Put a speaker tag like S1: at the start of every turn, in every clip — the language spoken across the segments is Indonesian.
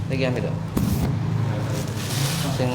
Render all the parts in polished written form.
S1: Lagi ambil dong. Sing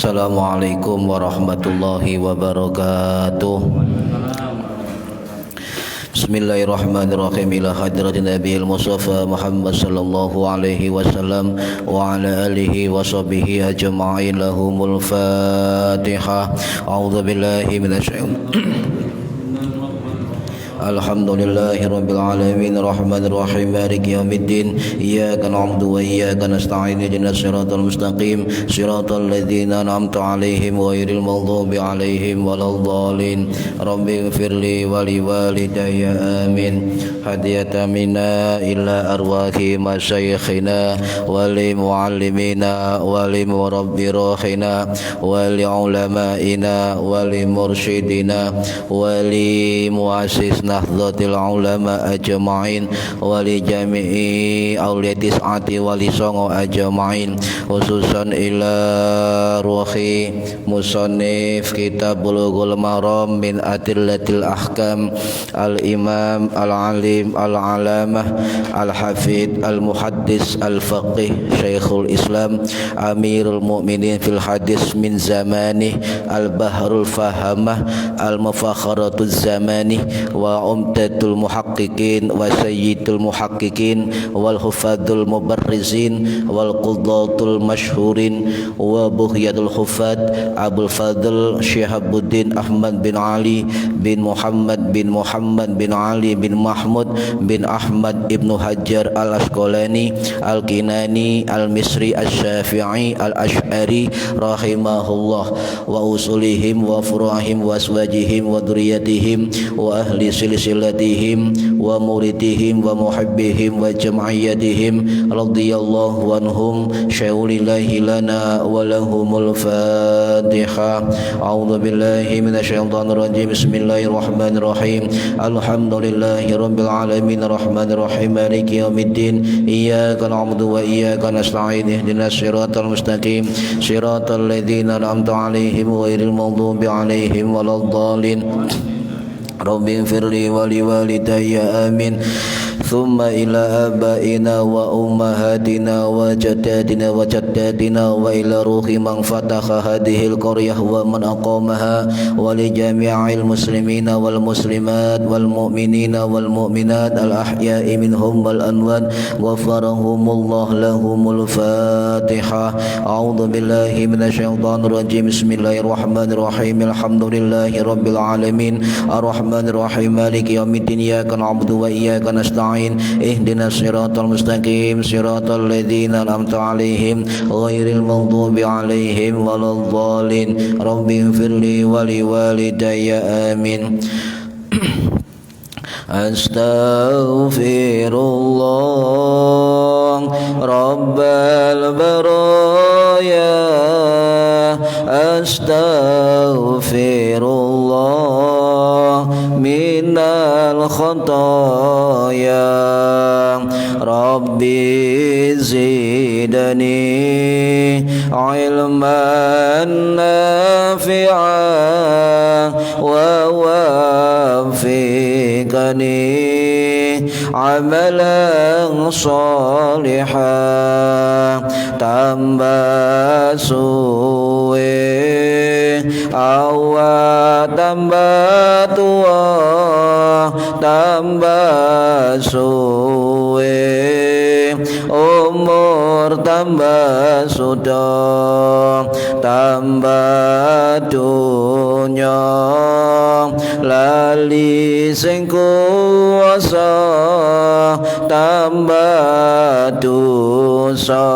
S1: Assalamualaikum warahmatullahi wabarakatuh. Bismillahirrahmanirrahim. Ila hadratin Nabiil Mustafa Muhammad sallallahu alaihi wasallam wa ala alihi wa sahbihi ajma'in. Lahumul Fatihah. A'udzu billahi minasyaitonir Alhamdulillahi rabbil alamin arrahmanir rahim maliki yaumiddin iyyaka na'budu wa iyyaka nasta'in ihdinas siratal mustaqim siratal ladzina an'amta 'alaihim ghairil maghdubi 'alaihim waladdallin rabbighfirli wa liwalidayya amin hadiyatan minna ila arwahi masyayikhina wa li muallimina wa li murabbi rohina wa li ulama'ina wa li mursyidina wa li muassis nahdlatil ulama ajma'in wa li jami'i awliyatis ati wa li songo ajma'in khususan ila ruhi musannif kitab Bulughul Maram min adillatil ahkam al-imam al-alim al-alamah al-hafid al-muhaddis al-faqih syekhul islam amirul mu'minin fil hadis min zamani al-bahrul fahamah al-mufakharatuz zamani wa umdatul muhaqqiqin wa sayyidul muhaqqiqin wal hufadul mubarrizin wal qudatul masyhurin wa bughyatul hufad Abul Fadl Syihabuddin Ahmad bin Ali bin Muhammad bin Ali bin Mahmud bin Ahmad ibnu Hajar al-Asqalani al-Kinani al-Misri al-Syafi'i al-Ash'ari rahimahullah wa usulihim wa furu'ihim wa aswajihim wa duriyatihim wa ahli silsilatihim wa muridihim wa muhibbihim wa jam'iyatihim radhiyallahu anhum syaulillahi lana wa lahumul Fatihah. A'udzu billahi minasyaitonir rajim. Bismillahirrahmanirrahim. Alhamdulillahi rabbil alamin arrahmanir rahim maliki yaumiddin iyyaka na'budu wa iyyaka nasta'in ihdinas siratal mustaqim siratal ladzina an'amta 'alaihim ghairil maghdubi 'alaihim waladdallin Rabbighfirli wa liwalidayya amin. Thumma ila abaina wa ummahatina wa jaddadina wa jaddadina wa ila ruhi man fataha hadhil qaryah wa man aqamaha wa li jami'il muslimina wal muslimat wal mu'minina wal mu'minat al ahya'i minhum wal anwat ghafarahumullah lahumul Fatihah. A'udzu billahi minasyaitonir rajim. Bismillahirrahmanirrahim. Alhamdulillahi rabbil alamin arrahmanir rahim maliki yaumiddin iyyaka na'budu wa iyyaka nasta'in ihdinas siratal mustaqim siratal ladzina an'amta 'alaihim ghairil maghdubi 'alaihim waladdallin rabbighfirli wa liwalidayya amin. Astaghfirullah rabbal baraya astaghfirullah minal khataya rabbi zidani ilman nafi'an wa wafiqani amalan salihan tambah suwe awat tambah tua tambah suwe umur tambah sudah tambah dunya lali sing kuwasa tambah dosa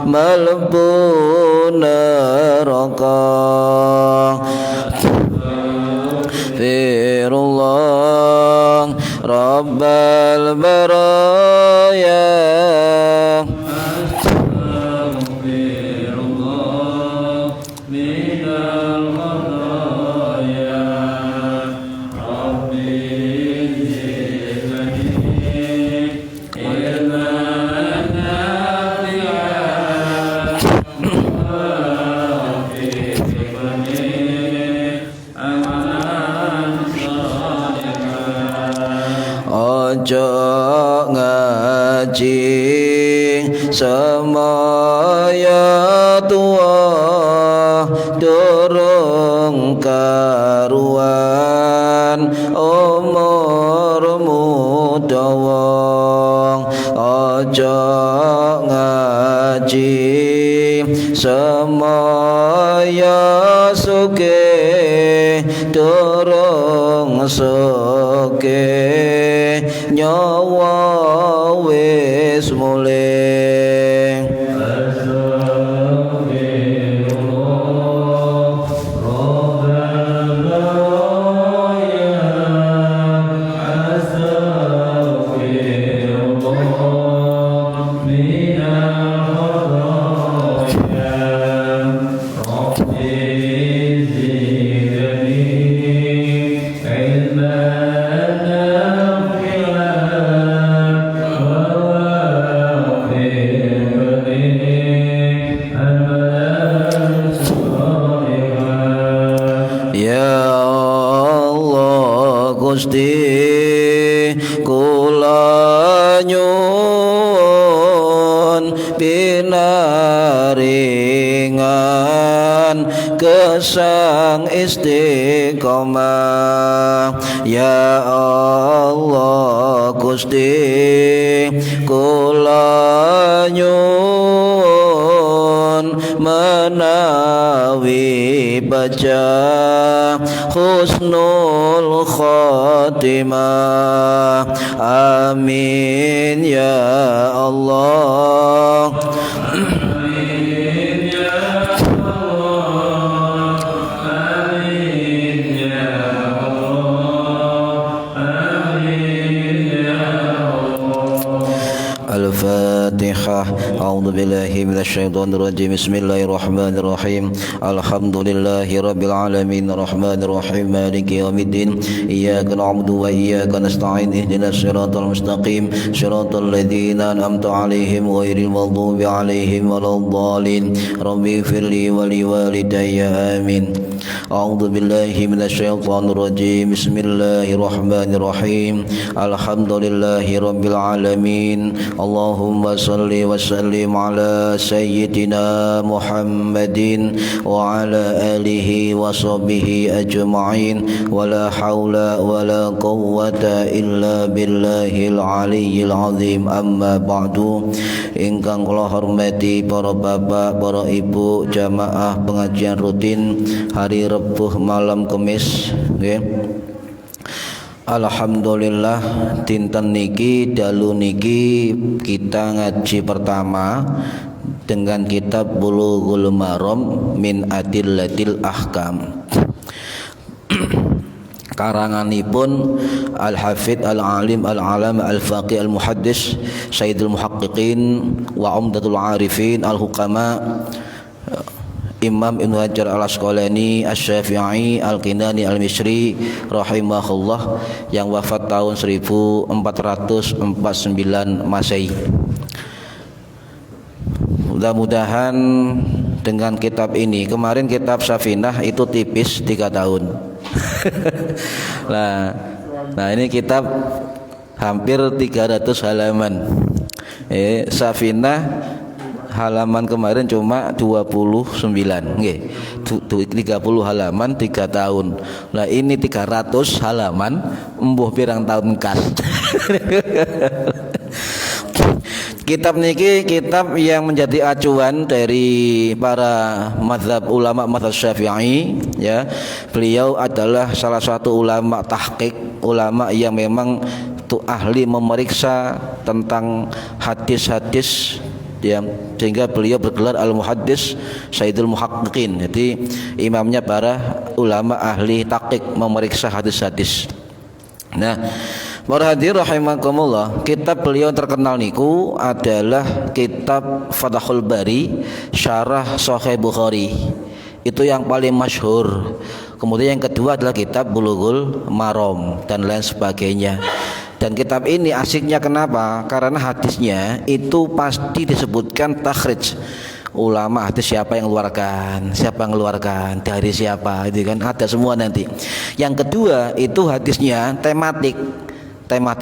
S1: mlebu neraka Firullah Rabbal baraya ojo ngaji semaya tua durung karuan umurmu dawa ojo ngaji semaya suke durung suke nyawa wis mulih Gusti kula nyuwun pinaringan gesang istiqomah ya Allah Gusti kula nyuwun menawi baca husnul khatimah amin ya Allah amin ya Allah amin ya Allah amin ya Allah Al-Fatihah A'udzu billahi minasyaitonir rajim Bismillahirrahmanirrahim Alhamdulillahi rabbil alamin Arrahmanir rahim Maliki yaumiddin Iyyaka na'budu wa iyyaka nasta'in Ihdinas siratal mustaqim Siratal ladzina an'amta 'alaihim ghairil maghdubi 'alaihim waladdallin Rabbi ighfirli wa liwalidayya amin A'udzu billahi minasyaitonir rajim Bismillahirrahmanirrahim Alhamdulillahi rabbil alamin Allahumma salli wa sallim ala sayyidina Muhammadin wa ala alihi wa sahbihi ajma'in wa la hawla wa la quwwata illa billahil aliyyil azim amma ba'du ingkang kula hormati para bapak, para ibu jamaah pengajian rutin hari Rebuh malam Kemis nggih. Alhamdulillah dinten niki dalu niki kita ngaji pertama dengan kitab Bulughul Maram min Adillatil Ahkam. Karanganipun Al-Hafidz Al-Alim Al-Alam Al-Faqih Al-Muhaddis Sayyidul Muhaqqiqin wa Umdatul Arifin Al-Hukama Imam Ibnu Hajar Al-Asqalani Asy-Syafi'i Al-Kinani Al-Misri rahimahullah yang wafat tahun 1449 Masehi. Mudah-mudahan dengan kitab ini, kemarin kitab Safinah itu tipis 3 tahun. Nah ini kitab hampir 300 halaman. Safinah halaman kemarin cuma 29 nggih. 30 halaman 3 tahun. Nah ini 300 halaman embuh pirang tahun kas. Kitab niki kitab yang menjadi acuan dari para mazhab ulama mazhab Syafi'i ya. Beliau adalah salah satu ulama tahqiq, ulama yang memang itu ahli memeriksa tentang hadis-hadis ya, sehingga beliau bergelar Al-Muhaddis Sayyidul Muhaqqiqin. Jadi imamnya para ulama ahli tahqiq memeriksa hadis-hadis. Nah, para hadirin rahimakumullah, kitab beliau terkenal niku adalah kitab Fathul Bari Syarah Sahih Bukhari. Itu yang paling masyhur. Kemudian yang kedua adalah kitab Bulughul Maram dan lain sebagainya. Dan kitab ini asiknya kenapa? Karena hadisnya itu pasti disebutkan takhrij. Ulama hadis siapa yang mengeluarkan, dari siapa, itu kan ada semua nanti. Yang kedua itu hadisnya tematik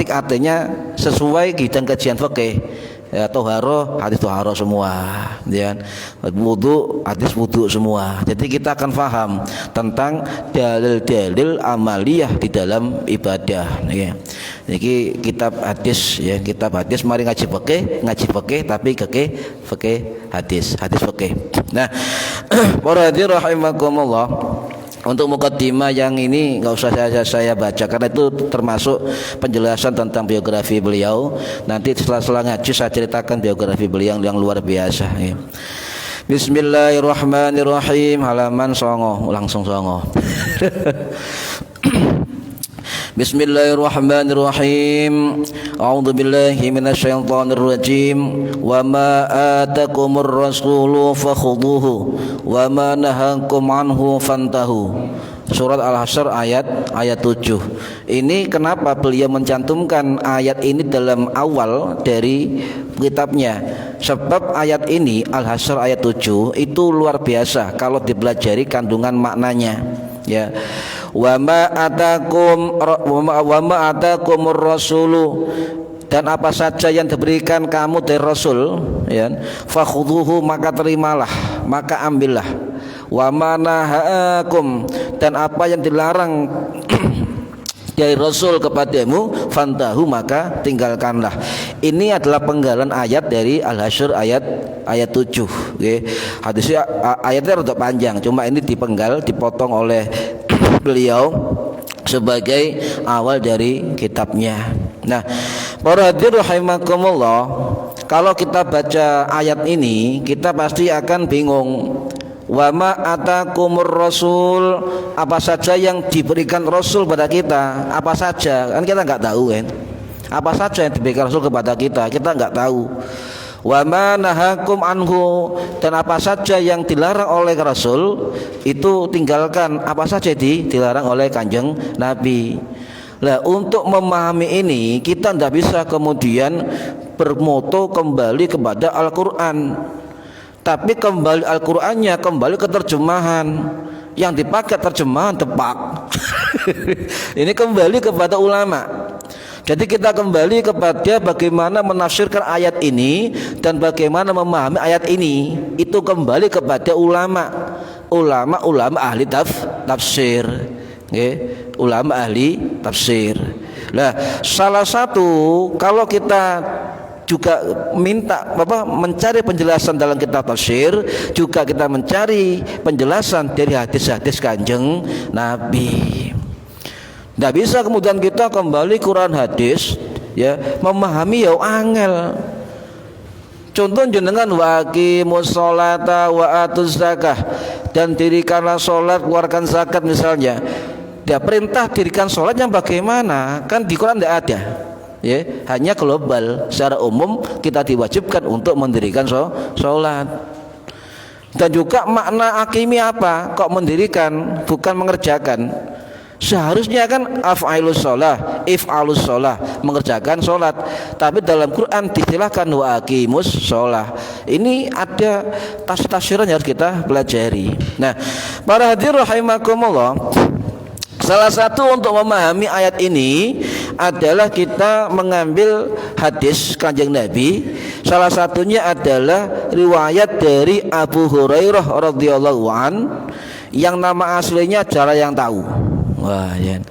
S1: artinya sesuai dan kajian fikih ya, toharo hadis toharo semua ya, wudu hadis wudu semua. Jadi kita akan paham tentang dalil-dalil amaliyah di dalam ibadah ya. Jadi kitab hadis ya, kitab hadis mari ngaji fikih tapi fikih hadis fikih. Nah, para hadirin rahimakumullah, untuk mukaddimah yang ini nggak usah saya baca karena itu termasuk penjelasan tentang biografi beliau. Nanti setelah ngaji saya ceritakan biografi beliau yang luar biasa ya. Bismillahirrahmanirrahim, halaman songo, langsung songo. Bismillahirrahmanirrahim. A'udzu billahi minasyaitonir rajim. Wa ma atakumur rasulu fakhudhuhu wa ma nahakum anhu fantahu. Surat Al-Hasyr ayat 7. Ini kenapa beliau mencantumkan ayat ini dalam awal dari kitabnya? Sebab ayat ini Al-Hasyr ayat 7 itu luar biasa kalau dipelajari kandungan maknanya ya. Wa ma atakumur rasulu, dan apa saja yang diberikan kamu dari Rasul ya, fakhudhuhu maka terimalah, maka ambillah. Wa ma nahakum, dan apa yang dilarang dari Rasul kepadamu, fantahu maka tinggalkanlah. Ini adalah penggalan ayat dari Al-Hasyr ayat 7 okay. Hadisnya ayatnya rada panjang, cuma ini dipotong oleh beliau sebagai awal dari kitabnya. Nah, para hadirin rahimakumullah, kalau kita baca ayat ini kita pasti akan bingung. Wa ma atakumur rasul, apa saja yang diberikan Rasul pada kita, apa saja kan kita nggak tahu kan, apa saja yang diberikan Rasul kepada kita nggak tahu. Wa ma nahakum anhu, dan apa saja yang dilarang oleh Rasul itu tinggalkan, apa saja dilarang oleh Kanjeng Nabi. Nah, untuk memahami ini kita tidak bisa kemudian bermoto kembali kepada Al-Quran, tapi kembali Al-Qurannya kembali ke terjemahan yang dipakai, terjemahan tepak. Ini kembali kepada ulama. Jadi kita kembali kepada bagaimana menafsirkan ayat ini dan bagaimana memahami ayat ini, itu kembali kepada ulama ahli tafsir, okay? Ulama ahli tafsir. Nah, salah satu kalau kita juga mencari penjelasan dalam kitab tafsir, juga kita mencari penjelasan dari hadis-hadis Kanjeng Nabi. Tidak bisa kemudian kita kembali Quran hadis ya, memahami ya angel. Contoh jenengan wa aqimus sholata wa atuz zakah, dan dirikanlah sholat, keluarkan zakat misalnya. Dia perintah dirikan sholat yang bagaimana? Kan di Quran tidak ada. Ya, hanya global, secara umum kita diwajibkan untuk mendirikan sholat. Dan juga makna akimi apa? Kok mendirikan, bukan mengerjakan. Seharusnya kan af'alus sholah, mengerjakan sholat. Tapi dalam Quran distilahkan wa aqimus sholah. Ini ada tafsiran yang harus kita pelajari. Nah, para hadirin rahimakumullah, salah satu untuk memahami ayat ini adalah kita mengambil hadis Kanjeng Nabi. Salah satunya adalah riwayat dari Abu Hurairah radhiyallahu an, yang nama aslinya jarang yang tahu. Wah, ya.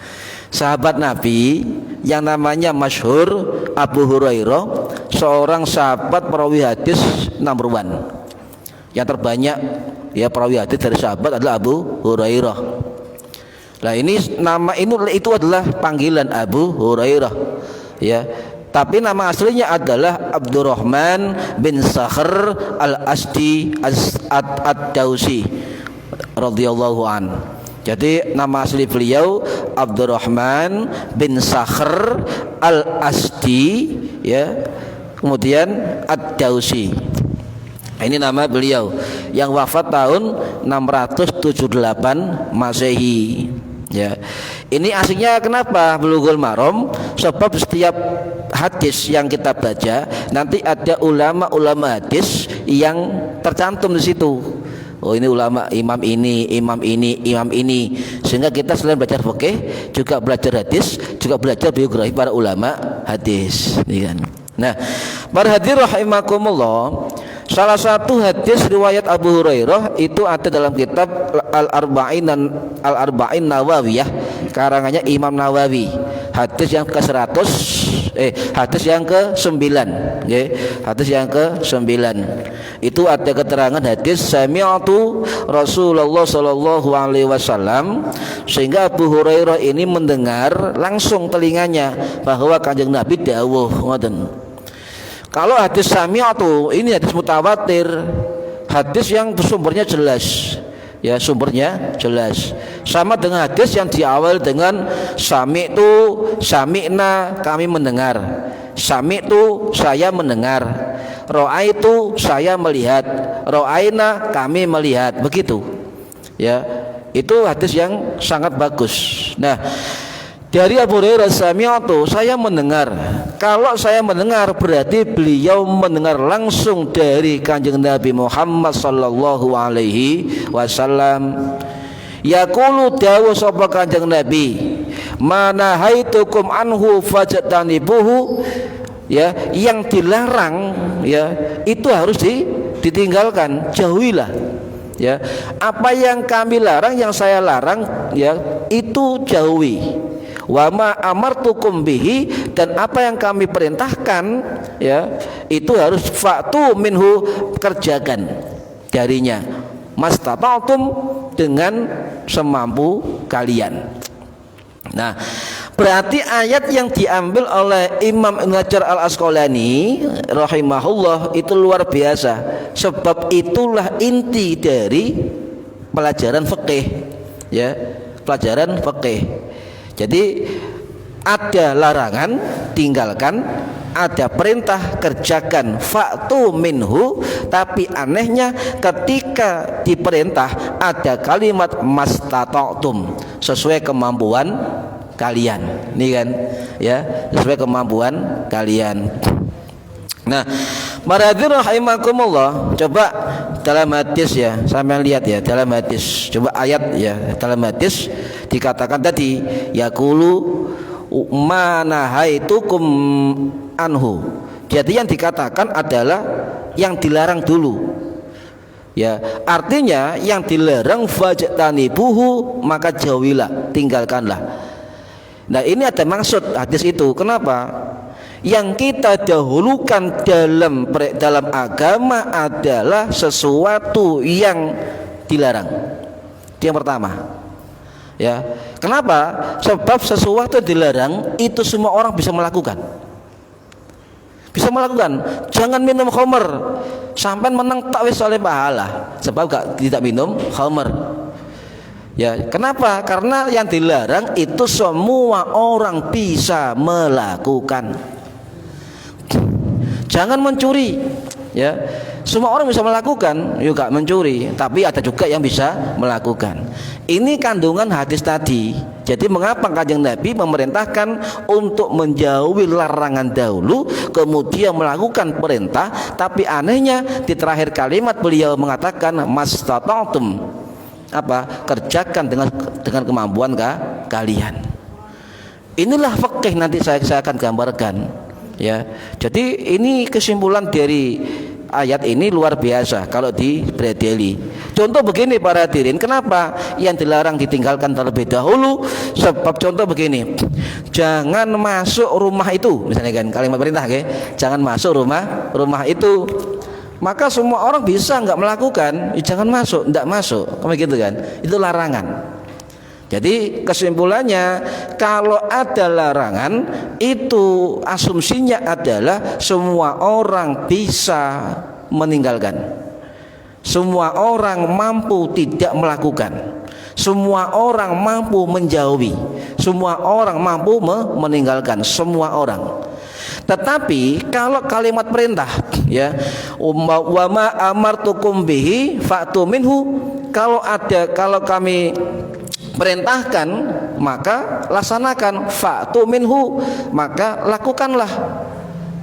S1: sahabat Nabi yang namanya masyhur Abu Hurairah, seorang sahabat perawi hadis number one. Yang terbanyak ya perawi hadis dari sahabat adalah Abu Hurairah. Nah ini nama itu adalah panggilan Abu Hurairah ya. Tapi nama aslinya adalah Abdurrahman bin Sakhr al-Asdi ad-Dausi radhiyallahu an. Jadi nama asli beliau Abdurrahman bin Sakhr al-Asdi ya, kemudian ad-Dausi. Ini nama beliau yang wafat tahun 678 Masehi. Ya, ini aslinya kenapa Bulughul Maram? Sebab setiap hadis yang kita baca nanti ada ulama-ulama hadis yang tercantum di situ. Oh ini ulama imam ini, imam ini, imam ini. Sehingga kita selain belajar fikih juga belajar hadis, juga belajar biografi para ulama hadis. Nah, para hadirin rahimakumullah, salah satu hadis riwayat Abu Hurairah itu ada dalam kitab Al-Arba'in Nawawiyah karangannya Imam Nawawi. Hadis yang ke-100 hadis yang ke-9 okay. Hadis yang ke-9 itu ada keterangan hadis sami'tu Rasulullah sallallahu alaihi wasallam, sehingga Abu Hurairah ini mendengar langsung telinganya bahwa Kanjeng Nabi dawuh ngoten. Kalau hadis sami'tu ini hadis mutawatir, hadis yang sumbernya jelas. Ya, sumbernya jelas. Sama dengan hadis yang diawal dengan sami'tu, sami'na, kami mendengar. Sami'tu, saya mendengar. Ra'aitu, saya melihat. Ra'aina, kami melihat. Begitu. Ya, itu hadis yang sangat bagus. Nah, dari Abu Hurairah sami'tu, saya mendengar. Kalau saya mendengar berarti beliau mendengar langsung dari Kanjeng Nabi Muhammad sallallahu alaihi wasallam. Yaqulu dawu sapa Kanjeng Nabi, "Mana haitukum anhu fajtanibuhu." Ya, yang dilarang ya itu harus ditinggalkan, jauhilah. Ya, apa yang kami larang, yang saya larang ya itu jauhi. Wa ma amartukum bihi, dan apa yang kami perintahkan ya itu harus fa'tu minhu, kerjakan darinya, mastata'tum, dengan semampu kalian. Nah, berarti ayat yang diambil oleh Imam Ibnu Hajar Al-Asqalani rahimahullah itu luar biasa, sebab itulah inti dari pelajaran fikih ya, pelajaran fikih. Jadi ada larangan, tinggalkan, ada perintah, kerjakan, fa'tu minhu. Tapi anehnya ketika diperintah ada kalimat mastata'tum, sesuai kemampuan kalian. Ini kan ya, sesuai kemampuan kalian. Nah, para hadirin rahimakumullah, coba dalam hadis ya, sampai lihat ya dalam hadis, coba ayat ya, dalam hadis dikatakan tadi yaqulu mana haitukum anhu. Jadi yang dikatakan adalah yang dilarang dulu. Ya, artinya yang dilarang fajtanibuhu, maka jauhilah, tinggalkanlah. Nah, ini ada maksud hadis itu. Kenapa? Yang kita dahulukan dalam agama adalah sesuatu yang dilarang. Itu yang pertama. Ya, kenapa? Sebab sesuatu yang dilarang itu semua orang bisa melakukan. Bisa melakukan. Jangan minum khamr, sampai menang tak wis oleh pahala, sebab tidak minum khamr. Ya, kenapa? Karena yang dilarang itu semua orang bisa melakukan. Jangan mencuri, ya. Semua orang bisa melakukan, juga mencuri, tapi ada juga yang bisa melakukan. Ini kandungan hadis tadi. Jadi mengapa Kanjeng Nabi memerintahkan untuk menjauhi larangan dahulu, kemudian melakukan perintah, tapi anehnya di terakhir kalimat beliau mengatakan mastata'tum, apa? Kerjakan dengan kemampuan kalian. Inilah fikih, nanti saya akan gambarkan. Ya, jadi ini kesimpulan dari ayat ini luar biasa kalau dipredeli. Contoh begini para hadirin, kenapa yang dilarang ditinggalkan terlebih dahulu? Sebab contoh begini, jangan masuk rumah itu, misalnya kan kalimat perintah, jangan masuk rumah itu. Maka semua orang bisa nggak melakukan, jangan masuk, nggak masuk, kayak gitu kan? Itu larangan. Jadi kesimpulannya, kalau ada larangan itu asumsinya adalah semua orang bisa meninggalkan, semua orang mampu tidak melakukan, semua orang mampu menjauhi, semua orang mampu meninggalkan, semua orang. Tetapi kalau kalimat perintah, ya, wa ma amartukum bihi fa'tu minhu, kalau kami perintahkan maka laksanakan, fa'tu minhu maka lakukanlah,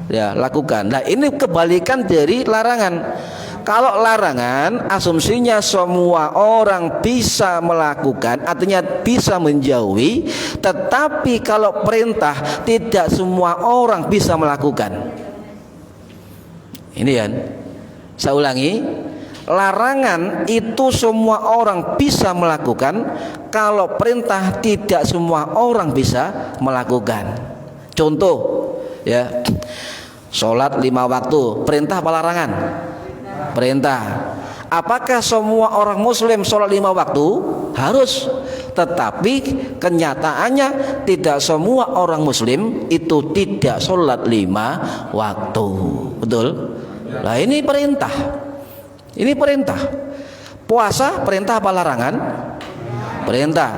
S1: ya, lakukan. Nah, ini kebalikan dari larangan. Kalau larangan asumsinya semua orang bisa melakukan, artinya bisa menjauhi. Tetapi kalau perintah tidak semua orang bisa melakukan. Ini kan, saya ulangi, larangan itu semua orang bisa melakukan, kalau perintah tidak semua orang bisa melakukan. Contoh, ya, sholat 5 waktu, perintah apa larangan? Perintah. Apakah semua orang muslim sholat 5 waktu? Harus. Tetapi kenyataannya tidak semua orang muslim itu tidak sholat 5 waktu. Betul? Nah, ini perintah. Ini perintah. Puasa perintah apa larangan? Perintah.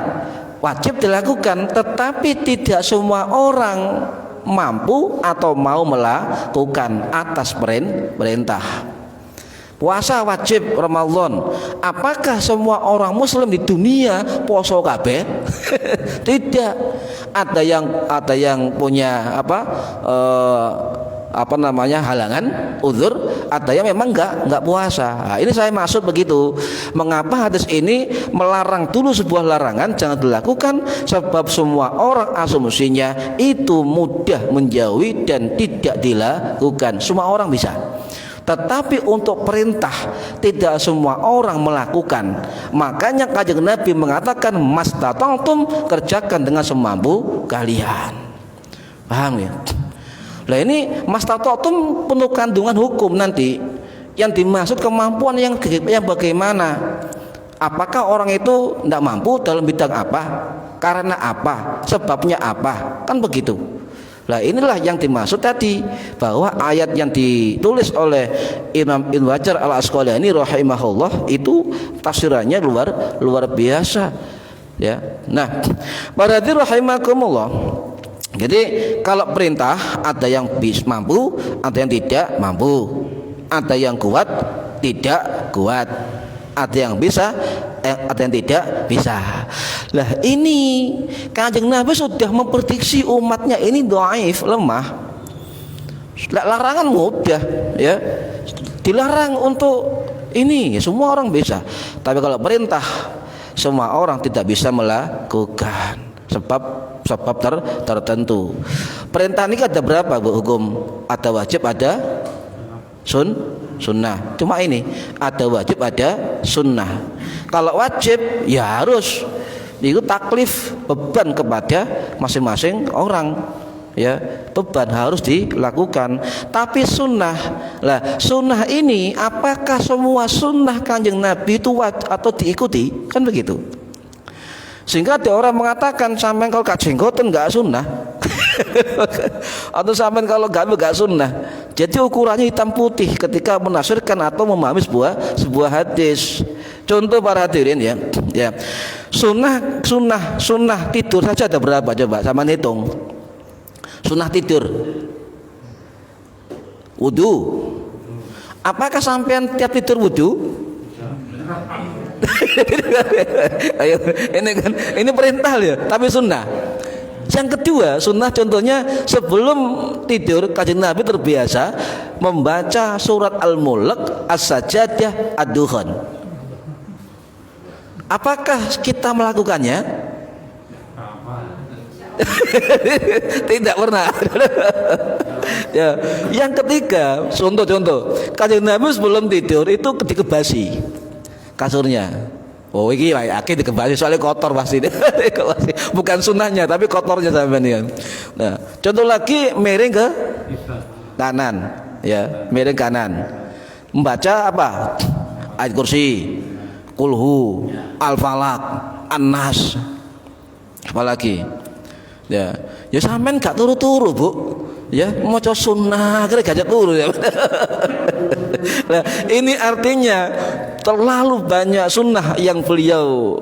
S1: Wajib dilakukan, tetapi tidak semua orang mampu atau mau melakukan atas perintah. Puasa wajib Ramadan. Apakah semua orang muslim di dunia poso kabeh? Tidak. Ada yang punya halangan, uzur, ada yang memang enggak puasa. Nah, ini saya maksud begitu. Mengapa hadis ini melarang dulu sebuah larangan jangan dilakukan? Sebab semua orang asumsinya itu mudah menjauhi dan tidak dilakukan. Semua orang bisa. Tetapi untuk perintah tidak semua orang melakukan. Makanya Kanjeng Nabi mengatakan mastata'tum, kerjakan dengan semampu kalian. Paham ya? Nah, ini mastata'tum penuh kandungan hukum nanti. Yang dimaksud kemampuan yang bagaimana? Apakah orang itu tidak mampu dalam bidang apa? Karena apa? Sebabnya apa? Kan begitu. Nah, inilah yang dimaksud tadi, bahwa ayat yang ditulis oleh Imam Ibnu Hajar Al-Asqalani rahimahullah itu tafsirannya luar biasa, ya. Nah, para hadirin rahimakumullah. Jadi kalau perintah ada yang bisa mampu, ada yang tidak mampu, ada yang kuat, tidak kuat, ada yang bisa, ada yang tidak bisa. Lah, ini Kanjeng Nabi sudah memprediksi umatnya ini dhaif, lemah. Larangan mudah, ya, dilarang untuk ini, semua orang bisa. Tapi kalau perintah semua orang tidak bisa melakukan, sebab tertentu. Perintah ini ada berapa, Bu, hukum? Ada wajib, ada sunnah. Cuma ini ada wajib, ada sunnah. Kalau wajib ya harus, itu taklif, beban kepada masing-masing orang, ya, beban harus dilakukan. Tapi sunnah, lah sunnah ini apakah semua sunnah Kanjeng Nabi itu wajib atau diikuti? Kan begitu. Sehingga ada orang mengatakan sampean kalau gak jenggoten gak sunnah. Atau sampean kalau gak sunnah. Jadi ukurannya hitam putih ketika menafsirkan atau memahami sebuah hadis. Contoh para hadirin, ya. Sunnah tidur saja ada berapa, coba sama hitung. Sunnah tidur. Wudu. Apakah sampean tiap tidur wudu? Ayo, ini perintah ya, tapi sunnah. Yang kedua, sunnah contohnya sebelum tidur Kanjeng Nabi terbiasa membaca surat Al-Mulk, As-Sajdah, Ad-Dukhan. Apakah kita melakukannya? Tidak pernah. Ya, yang ketiga, contoh-contoh, Kanjeng Nabi sebelum tidur itu dikebasi kasurnya. Oh, iki akeh dikebasi soalnya kotor pasti. Bukan sunnahnya tapi kotornya sampean ya. Nah, contoh lagi miring ke kanan, ya, miring kanan. Membaca apa? Ayat kursi, kulhu, al-falak, an-nas. Apalagi? Ya, ya sampean gak turu-turu, Bu. Ya, maca sunnah kira gajah turu ya. Nah, ini artinya terlalu banyak sunnah yang beliau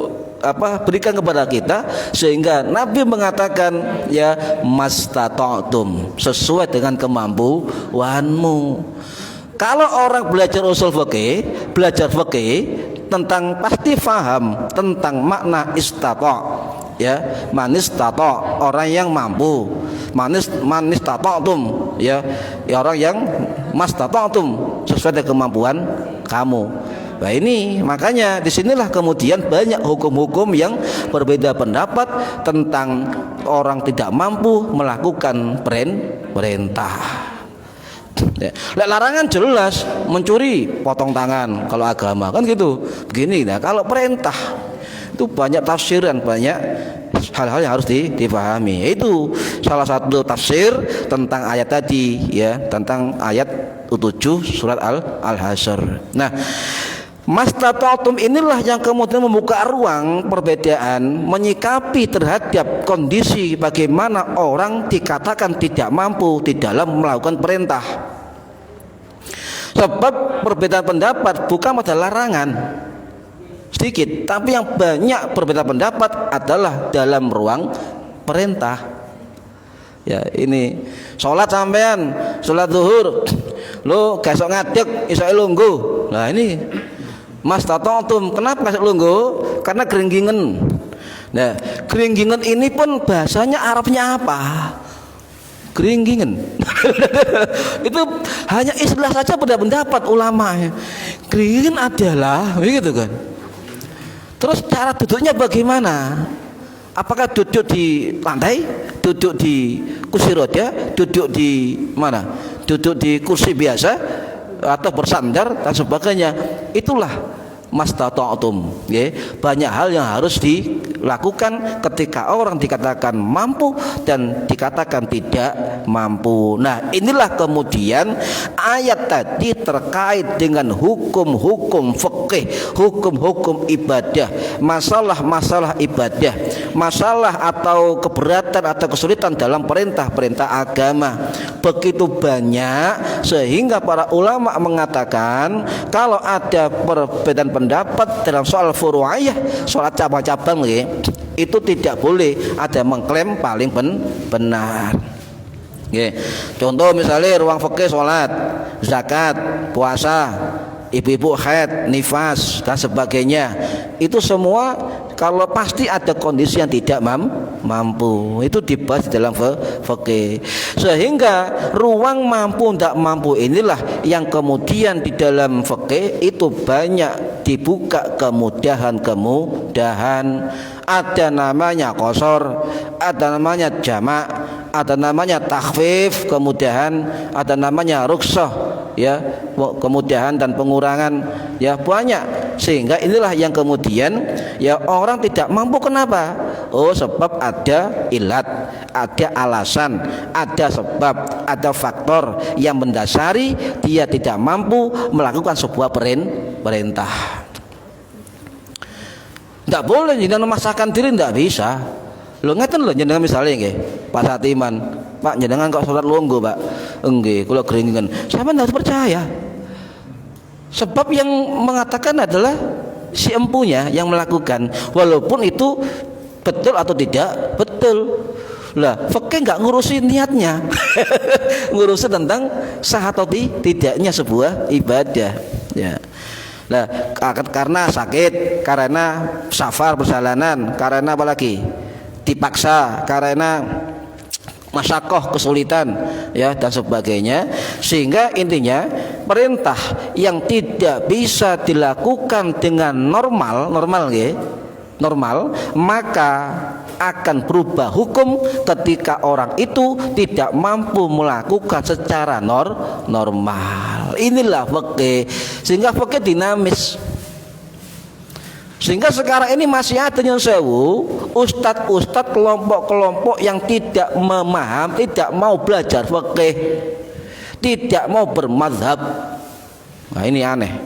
S1: berikan kepada kita sehingga Nabi mengatakan ya mastata'tum, sesuai dengan kemampuanmu. Kalau orang belajar usul fikih, belajar fikih tentang pasti faham tentang makna istata'. Ya, manis tato, orang yang mampu. Manis tato ya, orang yang mas tato sesuai dengan kemampuan kamu. Nah ini makanya disinilah kemudian banyak hukum-hukum yang berbeda pendapat tentang orang tidak mampu melakukan perintah. Ya. Larangan jelas, mencuri potong tangan kalau agama kan gitu. Begini, nah kalau perintah itu banyak tafsiran, banyak hal-hal yang harus dipahami. Itu salah satu tafsir tentang ayat tadi ya, tentang ayat 7 surat Al-Hasyr. Nah, mastata'tum inilah yang kemudian membuka ruang perbedaan menyikapi terhadap kondisi bagaimana orang dikatakan tidak mampu di dalam melakukan perintah. Sebab perbedaan pendapat bukan pada larangan sedikit, tapi yang banyak berbeda pendapat adalah dalam ruang perintah. Ya, ini sholat sampean, sholat zuhur, lo besok ngadeg, isok lungguh. Nah ini mas tatontum, kenapa besok lungguh? Karena keringgingan. Nah, keringgingan ini pun bahasanya Arabnya apa? Keringgingan. Itu hanya istilah saja pada pendapat ulama. Keringgingan adalah begitu kan. Terus cara duduknya bagaimana? Apakah duduk di lantai, duduk di kursi roda, duduk di mana? Duduk di kursi biasa atau bersandar dan sebagainya. Itulah mastata'tum, ya. Banyak hal yang harus dilakukan ketika orang dikatakan mampu dan dikatakan tidak mampu. Nah, inilah kemudian ayat tadi terkait dengan hukum-hukum fikih, hukum-hukum ibadah, masalah-masalah ibadah, masalah atau keberatan atau kesulitan dalam perintah-perintah agama. Begitu banyak sehingga para ulama mengatakan kalau ada perbedaan pendapat dalam soal furu'iyah, soal cabang-cabang itu tidak boleh ada mengklaim paling benar. Contoh misalnya ruang fikih sholat, zakat, puasa, ibu-ibu haid, nifas dan sebagainya. Itu semua kalau pasti ada kondisi yang tidak mampu, itu dibahas di dalam fikih. Sehingga ruang mampu tidak mampu inilah yang kemudian di dalam fikih itu banyak dibuka kemudahan-kemudahan. Ada namanya qasar, ada namanya jamak, ada namanya takhfif, kemudahan, ada namanya rukhsah, ya, kemudahan dan pengurangan, ya banyak. Sehingga inilah yang kemudian ya orang tidak mampu. Kenapa? Oh, sebab ada ilat, ada alasan, ada sebab, ada faktor yang mendasari dia tidak mampu melakukan sebuah perintah. Tidak boleh jenengan memaksakan diri, tidak bisa. Lo ngeten lo jenengan misalnya nggih, Pak Satiman, Pak jenengan kok sholat lungguh, Pak? Nggih, kula keringan. Sampeyan harus percaya. Sebab yang mengatakan adalah si empunya yang melakukan, walaupun itu betul atau tidak betul. Lah, fikih enggak ngurusin niatnya. Ngurusin tentang sah atau tidaknya sebuah ibadah, ya. Nah, karena sakit, karena safar perjalanan, karena apa lagi? Dipaksa, karena masyakoh kesulitan, ya, dan sebagainya. Sehingga intinya perintah yang tidak bisa dilakukan dengan normal, maka akan berubah hukum ketika orang itu tidak mampu melakukan secara normal. Inilah fikih. Sehingga fikih dinamis. Sehingga sekarang ini masih ada yang sewu ustadz-ustadz kelompok-kelompok yang tidak memaham, tidak mau belajar fikih, tidak mau bermadzhab. Nah ini aneh,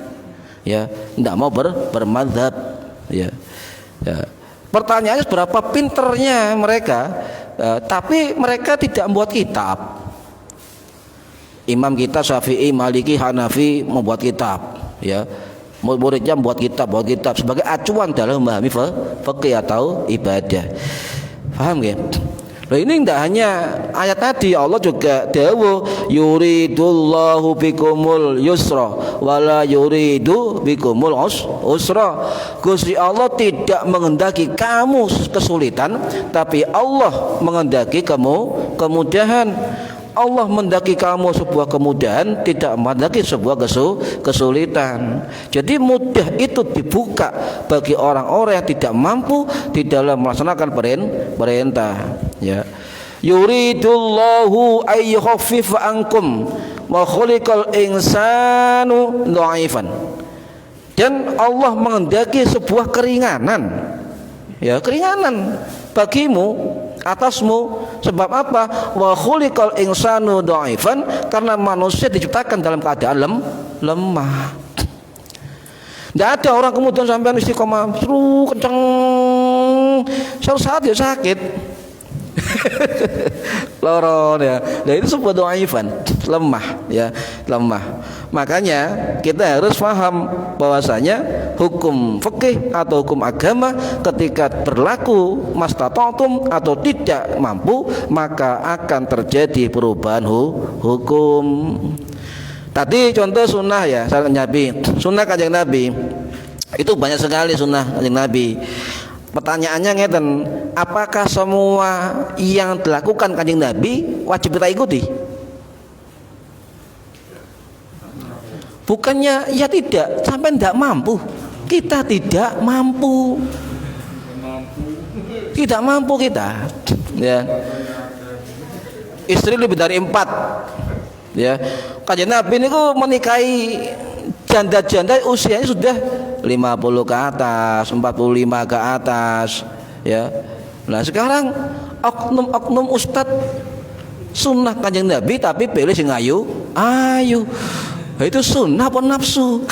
S1: ya, tidak mau bermadzhab, ya. Pertanyaannya seberapa pinternya mereka, tapi mereka tidak membuat kitab. Imam kita Syafi'i, Maliki, Hanafi membuat kitab, ya. Muridnya membuat kitab sebagai acuan dalam memahami fikih atau ibadah. Paham ya? Loh, ini tidak hanya ayat tadi, Allah juga dawuh yuridullahu bikumul yusra wala yuridu bikumul usra. Gusti Allah tidak menghendaki kamu kesulitan, tapi Allah menghendaki kamu kemudahan. Allah mendaki kamu sebuah kemudahan, tidak mendaki sebuah kesulitan. Jadi mudah itu dibuka bagi orang-orang yang tidak mampu di dalam melaksanakan perintah. Ya. Yuridullahu ayyukhaffifa ankum wa khuliqal insanu dha'ifan. Dan Allah menghendaki sebuah keringanan. Ya, keringanan bagimu, atasmu. Sebab apa? Wa khuliqal insanu dha'ifan, karena manusia diciptakan dalam keadaan lemah. Tidak ada orang kemudian sampai istiqomah kenceng, suatu saat dia sakit. Loron ya. Nah itu sebuah dha'ifan, lemah ya, lemah. Makanya kita harus paham bahwasanya hukum fikih atau hukum agama ketika berlaku mastata'tum atau tidak mampu, maka akan terjadi perubahan hukum. Tadi contoh sunnah ya, Nabi, sunnah Kanjeng Nabi itu banyak sekali sunnah Kanjeng Nabi. Pertanyaannya ngeten, apakah semua yang dilakukan Kanjeng Nabi wajib kita ikuti? Bukannya ya tidak, sampai tidak mampu. Kita tidak mampu. Tidak mampu kita. Ya. Istri lebih dari 4. Ya. Kanjeng Nabi ini menikahi janda-janda usianya sudah 50 ke atas, 45 ke atas, ya. Nah, sekarang oknum ustadz sunnah Kanjeng Nabi tapi pilih sing ayu. Itu sunnah apa nafsu?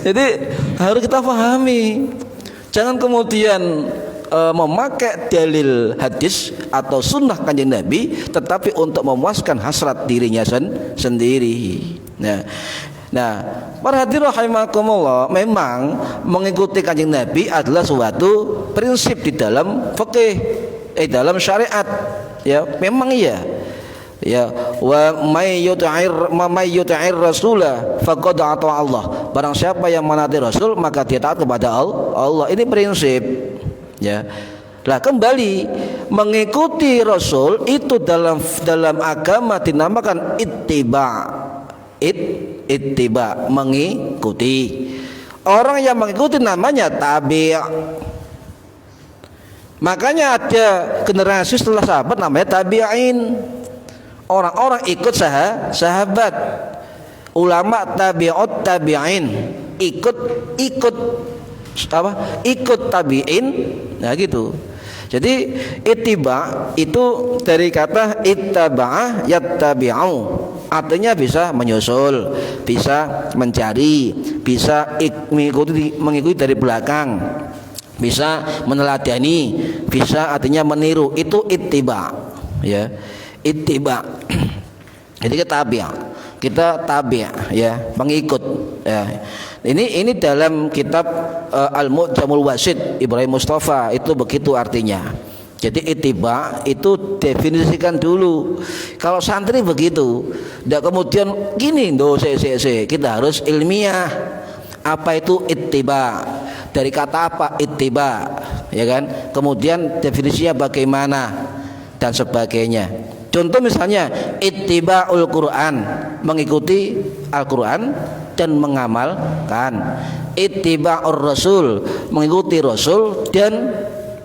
S1: Jadi harus kita pahami. Jangan kemudian memakai dalil hadis atau sunnah Kanjeng Nabi tetapi untuk memuaskan hasrat dirinya sendiri. Nah, para hadirin rahimakumullah, memang mengikuti Kanjeng Nabi adalah suatu prinsip di dalam fikih, dalam syariat. Ya, memang iya. Ya, wa may yuta'ir rasulah faqad ata Allah. Barang siapa yang menaati Rasul maka dia taat kepada Allah. Ini prinsip. Ya. Lah kembali mengikuti Rasul itu dalam agama dinamakan ittiba, mengikuti. Orang yang mengikuti namanya tabi'. Makanya ada generasi setelah sahabat namanya tabi'in. Orang-orang ikut sahabat, ulama tabi'ut tabi'in, ikut tabi'in, nah gitu. Jadi ittiba itu dari kata ittaba'ah yattabi'u, artinya bisa menyusul, bisa mencari, bisa mengikuti dari belakang, bisa meneladani, bisa artinya meniru. Itu ittiba, ya. Ittiba. Jadi kita tabi', ya, pengikut, ya. Ini dalam kitab Al-Mu'jamul Wasit Ibrahim Mustafa itu begitu artinya. Jadi ittiba itu definisikan dulu. Kalau santri begitu, tidak kemudian gini, kita harus ilmiah. Apa itu ittiba? Dari kata apa ittiba, ya kan? Kemudian definisinya bagaimana dan sebagainya. Contoh misalnya ittiba'ul Quran, mengikuti Al-Quran dan mengamalkan. Ittiba'ur Rasul, mengikuti Rasul dan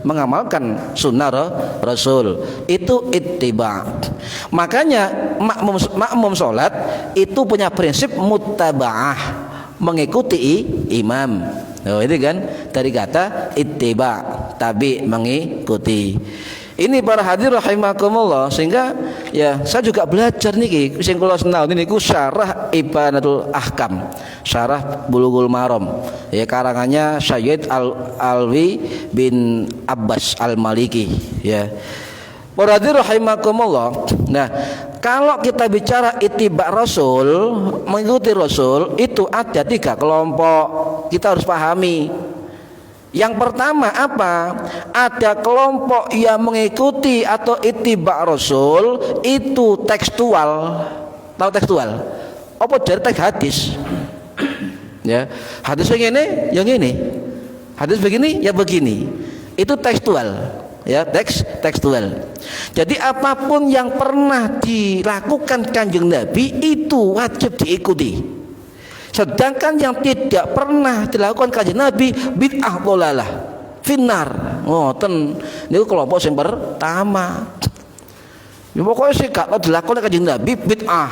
S1: mengamalkan sunnah Rasul. Itu ittiba. Makanya makmum sholat itu punya prinsip muttabaah, mengikuti imam. Oh, itu kan dari kata ittiba, tabi, mengikuti. Ini para hadir rahimakumullah, sehingga ya saya juga belajar niki sing kula sinau niku syarah Ibanatul Ahkam, syarah Bulughul Maram, ya karangannya Sayyid Alwi bin Abbas Al-Maliki, ya. Para hadir rahimakumullah. Nah, kalau kita bicara ittiba Rasul, mengikuti Rasul, itu ada 3 kelompok. Kita harus pahami. Yang pertama apa? Ada kelompok yang mengikuti atau ittiba Rasul itu tekstual. Tahu tekstual? Apa dari teks hadis? Ya, hadis yang ini. Hadis begini, ya begini. Itu tekstual. Ya, tekstual. Jadi apapun yang pernah dilakukan Kanjeng Nabi itu wajib diikuti. Sedangkan yang tidak pernah dilakukan Kanjeng Nabi bid'ah dhalalah finnar. Ngoten niku kelompok yang pertama. Ya pokoknya sih kalau dilakukan Kanjeng Nabi bid'ah.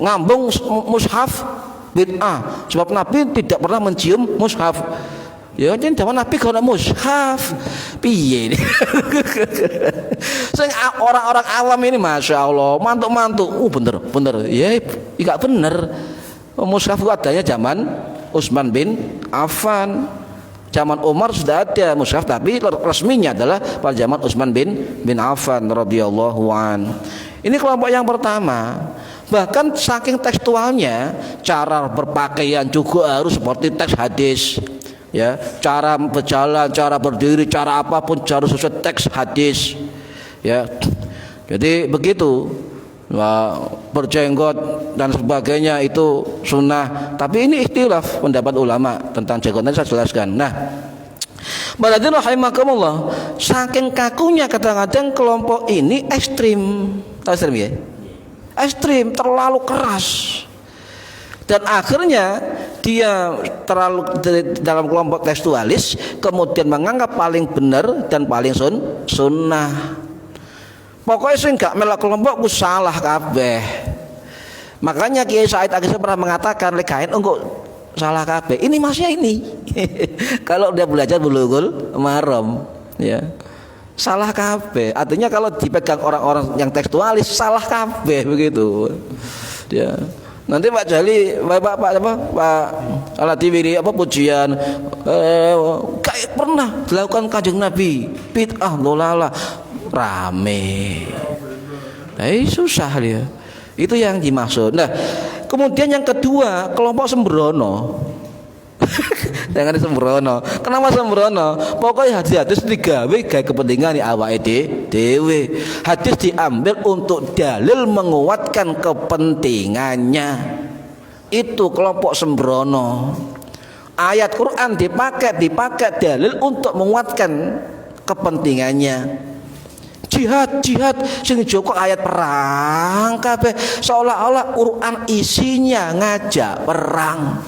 S1: Ngambung mushaf bid'ah. Sebab Nabi tidak pernah mencium mushaf. Ya jen zaman Nabi kalau mushaf piye. Sing orang-orang awam ini Masya Allah mantuk-mantuk. Bener. Ya enggak bener. Mushaf adanya zaman Utsman bin Affan. Zaman Umar sudah ada mushaf, tapi resminya adalah pada zaman Utsman bin Affan radhiyallahu an. Ini kelompok yang pertama. Bahkan saking tekstualnya, cara berpakaian juga harus seperti teks hadis. Ya, cara berjalan, cara berdiri, cara apapun harus sesuai teks hadis. Ya. Jadi begitu. Berjenggot dan sebagainya itu sunnah, tapi ini ikhtilaf pendapat ulama tentang jenggot. Nanti saya jelaskan. Nah, berarti rahimakumullah, saking kakunya kadang-kadang kelompok ini ekstrim ya, ekstrim, terlalu keras, dan akhirnya dia terlalu dalam kelompok tekstualis, kemudian menganggap paling benar dan paling sunnah. Pokoknya sih enggak melak kelompokku salah kabeh. Makanya Kiai Said Agil pernah mengatakan lekain engko salah kabeh. Ini masnya ini. Kalau dia belajar Bulughul Maram, ya. Salah kabeh. Artinya kalau dipegang orang-orang yang tekstualis salah kabeh begitu. Ya. Nanti Pak Jali, Pak Alatiwiri pujian kayak pernah dilakukan Kanjeng Nabi, bid'ah dhalalah. Rame. Susah dia. Itu yang dimaksud. Nah, kemudian yang kedua, kelompok sembrono. Jangan sembrono. Kenapa sembrono? Pokoknya hadis digawe gawe kepentingan awake dhewe. Hadis diambil untuk dalil menguatkan kepentingannya. Itu kelompok sembrono. Ayat Quran dipakai dalil untuk menguatkan kepentingannya. Jihad sing joko ayat perang kabeh, seolah-olah Quran isinya ngajak perang.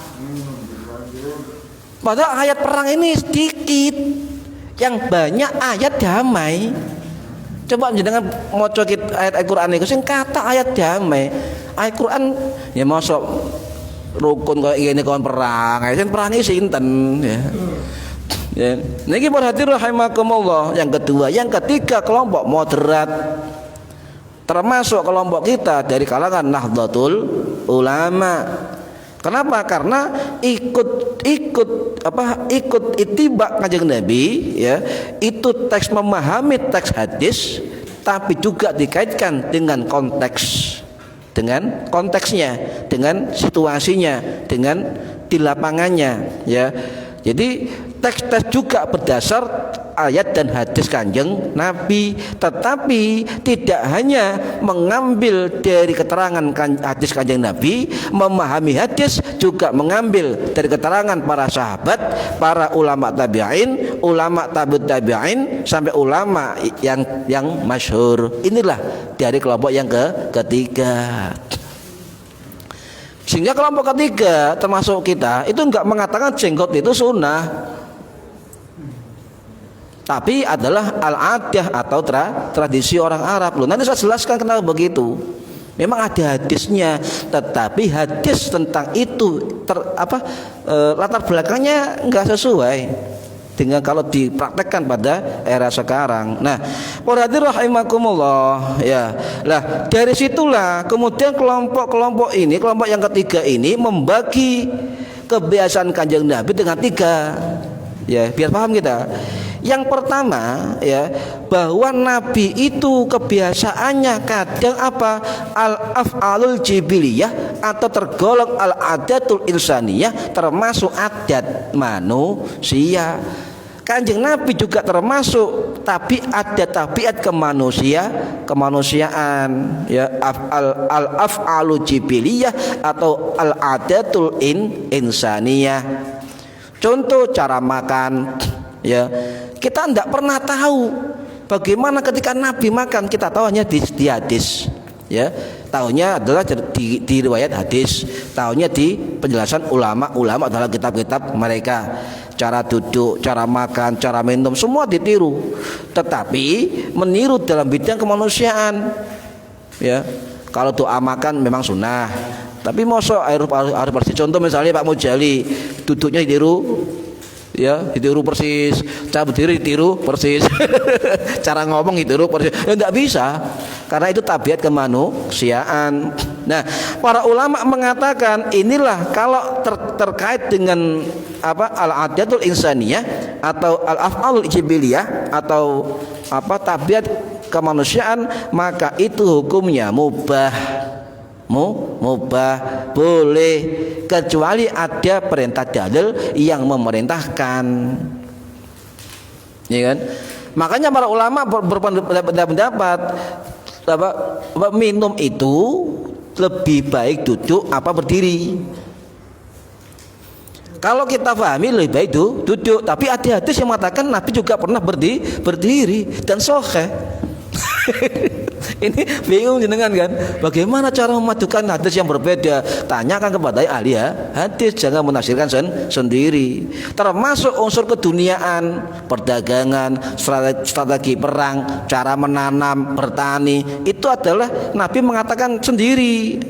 S1: Padahal ayat perang ini sedikit, yang banyak ayat damai. Coba jenengan maca ayat Al-Qur'an niku sing kata ayat damai. Ayat Quran ya mosok rukun kok ngene kon perang. Sing perang iki sinten ya. Ya, niki perhatian rahimakumullah. Yang kedua, yang ketiga kelompok moderat, termasuk kelompok kita dari kalangan Nahdlatul Ulama. Kenapa? Karena ikut ittiba Kanjeng Nabi, ya. Itu teks memahami teks hadis, tapi juga dikaitkan dengan konteksnya, dengan situasinya, dengan di lapangannya, ya. Jadi teks juga berdasar ayat dan hadis Kanjeng Nabi, tetapi tidak hanya mengambil dari keterangan hadis Kanjeng Nabi, memahami hadis juga mengambil dari keterangan para sahabat, para ulama tabi'in, ulama tabi'ut tabi'in, sampai ulama yang masyhur. Inilah dari kelompok yang ketiga. Sehingga kelompok ketiga termasuk kita itu enggak mengatakan jenggot itu sunnah. tapi adalah al-adah atau tradisi orang Arab. Loh, nanti saya jelaskan kenapa begitu. Memang ada hadisnya, tetapi hadis tentang itu latar belakangnya enggak sesuai dengan kalau dipraktekkan pada era sekarang. Nah, para hadirin rahimakumullah, ya. Lah, dari situlah kemudian kelompok yang ketiga ini membagi kebiasaan Kanjeng Nabi dengan 3. Ya, biar paham kita. Yang pertama, ya, bahwa Nabi itu kebiasaannya kadang al-af'alul jibiliyah atau tergolong al-adatul insaniyah, termasuk adat manusia. Kanjeng Nabi juga termasuk tabiat kemanusiaan, ya, al-af'alul jibiliyah atau al-adatul insaniyah. Contoh cara makan, ya. Kita tidak pernah tahu bagaimana ketika Nabi makan. Kita tahu hanya di hadis, ya. Tahunya adalah di riwayat hadis, tahunya di penjelasan ulama dalam kitab-kitab mereka. Cara duduk, cara makan, cara minum, semua ditiru. Tetapi meniru dalam bidang kemanusiaan, ya. Kalau doa makan memang sunnah, tapi mosok harus persis. Contoh misalnya Pak Mujali duduknya ditiru, ya, ditiru persis. Cara berdiri ditiru persis. Cara ngomong ditiru persis. Ya enggak bisa, karena itu tabiat kemanusiaan. Nah, para ulama mengatakan inilah kalau terkait dengan al-adatul insaniyah atau al-af'alul jibiliyah atau tabiat kemanusiaan, maka itu hukumnya mubah, boleh, kecuali ada perintah dalil yang memerintahkan, ya kan? Makanya para ulama berpendapat minum itu lebih baik duduk berdiri. Kalau kita pahami lebih baik duduk, tapi ada hadis yang mengatakan Nabi juga pernah berdiri dan sahih. Ini bingung jenengan kan? Bagaimana cara memadukan hadis yang berbeda? Tanyakan kepada ahli hadis, jangan menafsirkan sendiri. Termasuk unsur keduniaan, perdagangan, strategi perang, cara menanam, bertani, itu adalah Nabi mengatakan sendiri.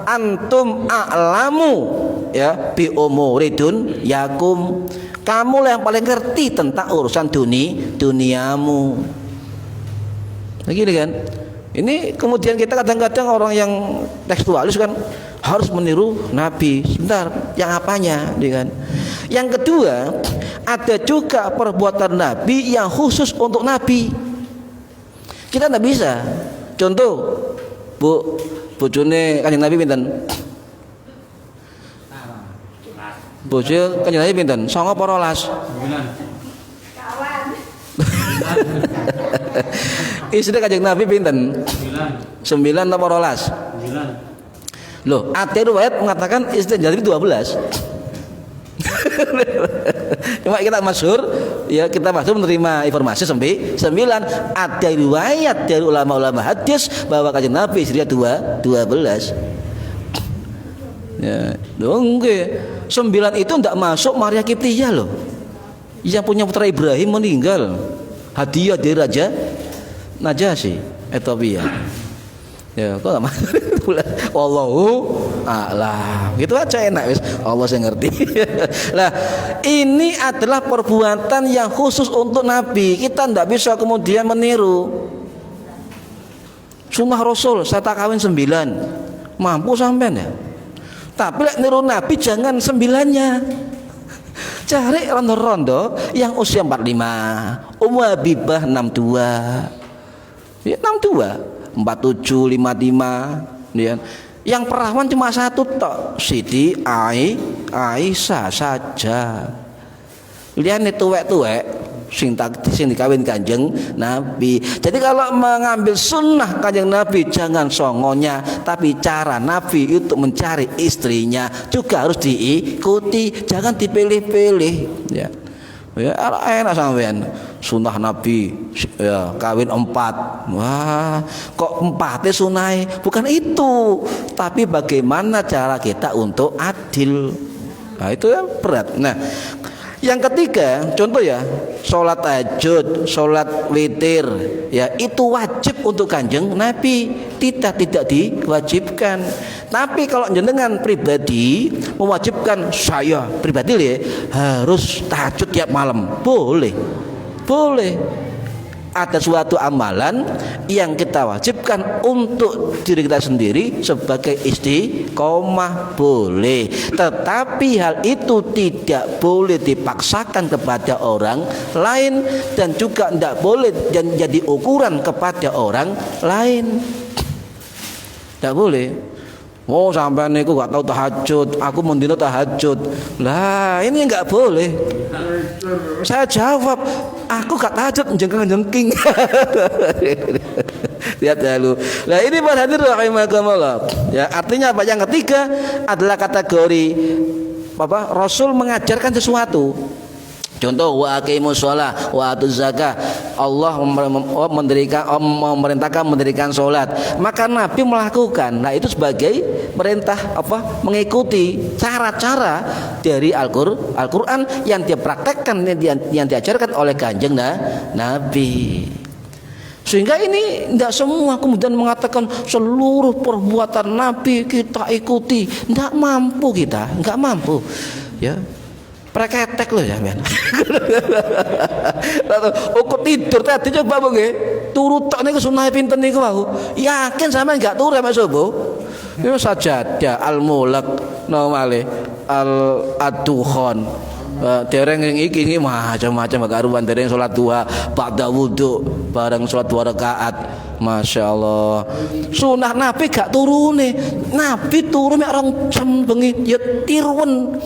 S1: Antum a'lamu, ya, bi umuridun yakum. Kamu yang paling ngerti tentang urusan duniamu. Begini kan? Ini kemudian kita kadang-kadang orang yang tekstualis kan harus meniru Nabi. Sebentar, yang apanya, kan? Yang kedua, ada juga perbuatan Nabi yang khusus untuk Nabi. Kita tidak bisa. Contoh, bojone Kanjeng Nabi pinten? Bojo Kanjeng Nabi pinten? 9 Istri Kanjeng Nabi pinten? 9 atau 12? 9. Loh, ada riwayat mengatakan istri Nabi 12. Cuma kita masyhur menerima informasi 9. Ada riwayat dari ulama-ulama hadis bahwa Kanjeng Nabi istrinya 12. Ya, dong, 9 itu tidak masuk Maria Kiptiyah loh. Yang punya putra Ibrahim meninggal. Hadiah dari Raja Najasyi Ethiopia. Ya, kok enggak masuk? Wallahu a'lam. Gitu aja enak wis. Allah yang ngerti. Lah, ini adalah perbuatan yang khusus untuk Nabi. Kita tidak bisa kemudian meniru. Sunnah Rasul, saya tak kawin 9. Mampu sampean ya? Tapi lek niru Nabi jangan 9-nya. Cari rondo-rondo yang usia 45. Ummu Habibah 62. Ya 62, 47, 55, ya. Yang perawan cuma 1 tok, Siti Aisyah saja. Liane tuwek-tuwek sing dikawin Kanjeng Nabi. Jadi kalau mengambil sunnah Kanjeng Nabi jangan songonya, tapi cara Nabi untuk mencari istrinya juga harus diikuti, jangan dipilih-pilih, ya. Ya enak sampean sunnah Nabi, ya, kawin 4. Wah, kok 4 sunai? Bukan itu, tapi bagaimana cara kita untuk adil. Nah, itu yang berat. Nah, Yang ketiga, contoh ya, sholat tahajud, sholat witir, ya itu wajib untuk Kanjeng Nabi, tidak diwajibkan. Tapi kalau jenengan pribadi mewajibkan, saya pribadi ya harus tahajud tiap malam, boleh. Ada suatu amalan yang kita wajibkan untuk diri kita sendiri sebagai istiqomah, boleh. Tetapi hal itu tidak boleh dipaksakan kepada orang lain dan juga tidak boleh jadi ukuran kepada orang lain. Tidak boleh. Oh sampai niku gak tahu tahajud, aku mendino tahajud. Lah ini nggak boleh. Saya jawab, aku gak tahajud jengking. Lihat dulu. Nah ini para hadirin rahimakumullah. Ya artinya apa? Yang ketiga adalah kategori apa? Rasul mengajarkan sesuatu. Contoh wa aqimus shalah wa atuz zakah. Allah memerintahkan mendirikan salat, maka Nabi melakukan. Nah, itu sebagai perintah apa? Mengikuti cara-cara dari Al-Qur'an yang dia praktekkan, yang diajarkan oleh Kanjeng Nabi. Sehingga ini tidak semua kemudian mengatakan seluruh perbuatan Nabi kita ikuti. Tidak mampu kita, nggak mampu. Ya. Preketek loh ya men. Kok tidur tadi coba apa nggih? Turu tok niku sunah pinten niku wau. Yakin sampean enggak turu mek subuh? Iku sajadah al-mulak nomale al-adukhan. Dereng iki macam-macam karuan, dereng salat duha, ba'da wudu, bareng salat 2 rakaat. Masya Allah. Sunah Nabi gak turune. Nabi turun mek rong jam bengi ya tiruwen.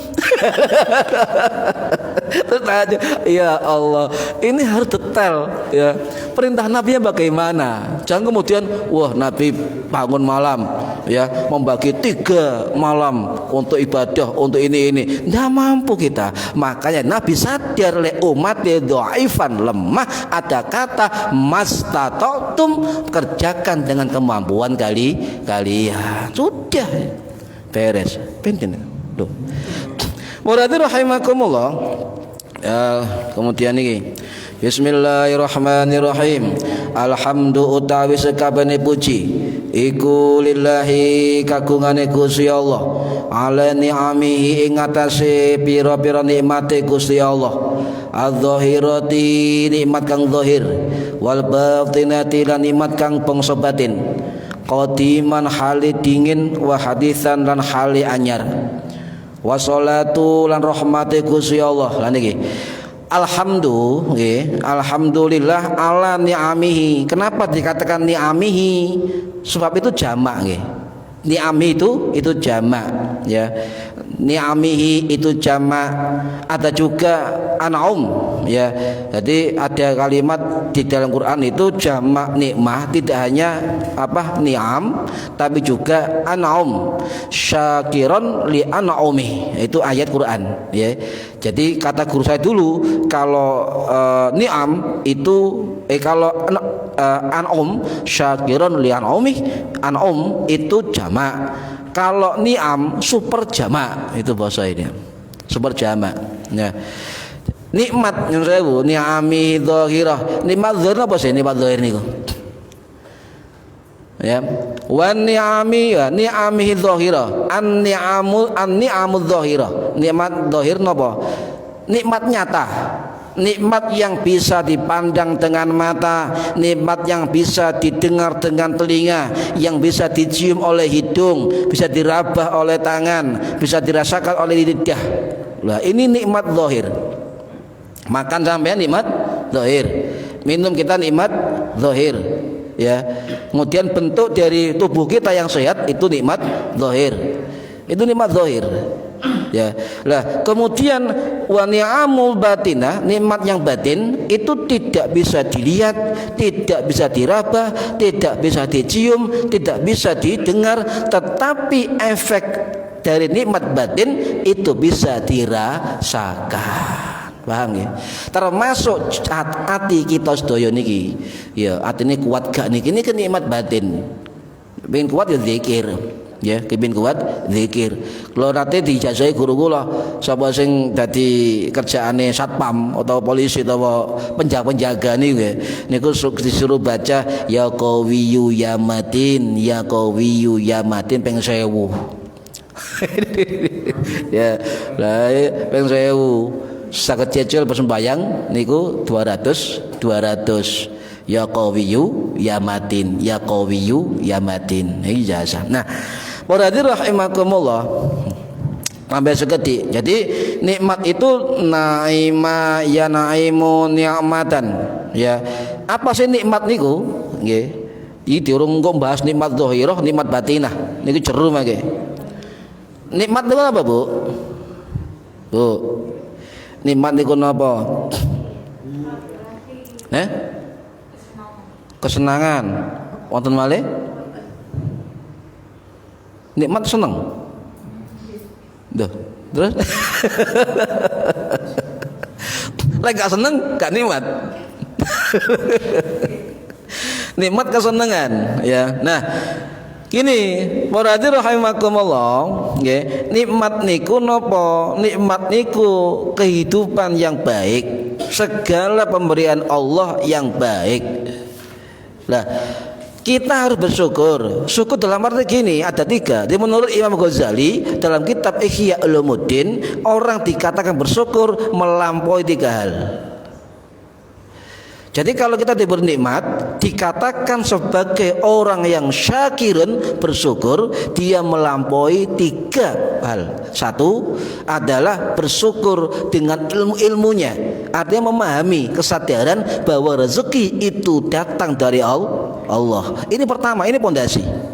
S1: Ya Allah, ini harus detail ya. Perintah Nabi-nya bagaimana? Jangan kemudian wah Nabi bangun malam ya, membagi 3 malam untuk ibadah, untuk ini. Nggak mampu kita. Makanya Nabi sadar le umat dhaifan, lemah, ada kata mastata'tum, kerjakan dengan kemampuan kalian. Sudah beres. Penting loh. Muradi rahimakumullah. Kemudian ini Bismillahirrahmanirrahim. Alhamdu utawi sekabehane puji iku lillahi kagungane Gusti Allah, ala ni'amihi ing atase pira-pira nikmate Gusti Allah, adz-dzahirati nikmat kang zahir, wal batinati lan nikmat kang bangsa batin, qadiman hali dingin wa hadisan lan hali anyar, wassalatu lan rahmate Gusti Allah. Lan iki alhamdulillah ala ni'amihi. Kenapa dikatakan ni'amihi? Sebab itu jamak nggih. Ni'ami itu jamak ya. Ni'amihi itu jamak. Ada juga an'um ya. Jadi ada kalimat di dalam Quran itu jamak nikmah, tidak hanya apa ni'am tapi juga an'um, syakiron li an'umi. Itu ayat Quran ya. Jadi kata guru saya dulu, kalau ni'am itu kalau an'um syakiron li an'umi, an'um itu jamak. Kalau ni'am super jamak, itu bahasa ini. Super jamak ya. Nikmat yang sewu ni'ami dzahirah. Nikmat dzahir apa sih nikmat dzahir niku? Ya. Wa ni'ami ya ni'amihi dzahirah. An-ni'amu dzahirah. Nikmat dzahir napa? Nikmat nyata. Nikmat yang bisa dipandang dengan mata, nikmat yang bisa didengar dengan telinga, yang bisa dicium oleh hidung, bisa diraba oleh tangan, bisa dirasakan oleh lidah. Lah ini nikmat zahir. Makan sampean nikmat zahir, minum kita nikmat zahir ya. Kemudian bentuk dari tubuh kita yang sehat itu nikmat zahir. Itu nikmat zahir. Ya, lah kemudian wa ni'amul batinah, nikmat yang batin itu tidak bisa dilihat, tidak bisa diraba, tidak bisa dicium, tidak bisa didengar, tetapi efek dari nikmat batin itu bisa dirasakan. Paham ya? Termasuk hati kita sedaya niki. Ya, atine kuat gak niki, ini nikmat batin. Pengen kuat ya zikir. Ya, kepin kuat zikir. Kalau nate dijajahi guru kula, sapa sing dadi kerjaane satpam atau polisi atau penjaga niku disuruh baca ya qawiyyu ya matin, ya qawiyyu ya matin ping 1000. Ya, lah ping 1000. Saged cecil sembayang niku 200. Ya qawiyyu ya matin, ya qawiyyu ya matin. Iki jasa. Nah, para hadirin rahimakumullah, sampai seketik. Jadi nikmat itu naima ya naimu ni'matan. Ya. Apa sih nikmat niku? Nggih. Iki diurung kok bahas nikmat zahirah, nikmat batinah. Niku jeru mangke. Nikmat niku apa, Bu? Bu. Nikmat niku napa? Kesenangan. Wonten malih? Nikmat seneng. Duh, terus lek gak seneng gak nikmat. Nikmat kesenangan ya. Nah, gini, para hadirin rahimakumullah, nggih, nikmat niku napa? Nikmat niku kehidupan yang baik, segala pemberian Allah yang baik. Nah, kita harus bersyukur. Syukur dalam arti gini, ada 3. Di menurut Imam Ghazali dalam kitab Ihya Ulumuddin, orang dikatakan bersyukur melampaui 3 hal. Jadi kalau kita diberi nikmat, dikatakan sebagai orang yang syakirun, bersyukur, dia melampaui 3 hal. 1 adalah bersyukur dengan ilmu-ilmunya, artinya memahami kesadaran bahwa rezeki itu datang dari Allah. Ini pertama, ini pondasi.